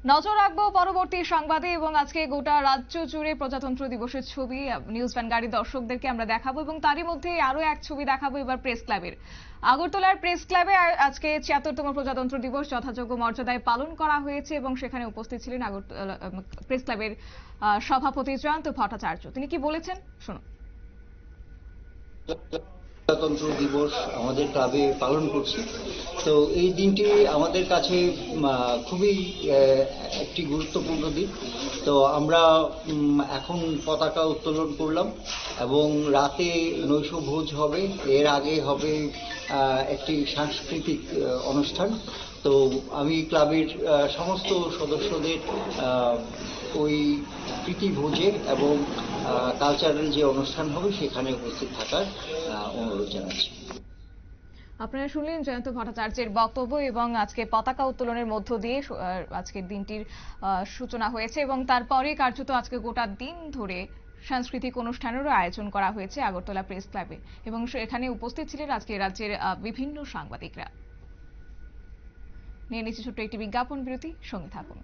নজর রাখবো পরবর্তী সংবাদে এবং আজকে গোটা রাজ্য জুড়ে প্রজাতন্ত্র দিবসের ছবি নিউজ ভ্যানগাড়ি দর্শকদেরকে আমরা দেখাবো এবং তারই মধ্যে আরো এক ছবি দেখাবো এবার প্রেস ক্লাবের। আগরতলার প্রেস ক্লাবে আজকে ৭৬তম প্রজাতন্ত্র দিবস যথাযোগ্য মর্যাদায় পালন করা হয়েছে এবং সেখানে উপস্থিত ছিলেন আগরতলা প্রেস ক্লাবের সভাপতি জয়ন্ত ভট্টাচার্য। তিনি কি বলেছেন শুনুন। প্রজাতন্ত্র দিবস আমাদের ক্লাবে পালন করছি। তো এই দিনটি আমাদের কাছে খুবই একটি গুরুত্বপূর্ণ দিন। তো আমরা এখন পতাকা উত্তোলন করলাম এবং রাতে নৈশভোজ হবে, এর আগে হবে একটি সাংস্কৃতিক অনুষ্ঠান। তো আমি ক্লাবের সমস্ত সদস্যদের ওই প্রীতিভোজে এবং কালচারাল যে অনুষ্ঠান হবে সেখানে উপস্থিত থাকার অনুরোধ জানাচ্ছি। আপনারা শুনলেন জয়ন্ত ভট্টাচার্যের বক্তব্য এবং আজকে পতাকা উত্তোলনের মধ্য দিয়ে আজকের দিনটির সূচনা হয়েছে এবং তারপরে কার্যত আজকে গোটা দিন ধরে সাংস্কৃতিক অনুষ্ঠানেরও আয়োজন করা হয়েছে আগরতলা প্রেস ক্লাবে এবং এখানে উপস্থিত ছিলেন আজকে রাজ্যের বিভিন্ন সাংবাদিকরা। নিয়ে নিচ্ছি ছোট্ট একটি বিজ্ঞাপন বিরতি, সঙ্গে থাকুন।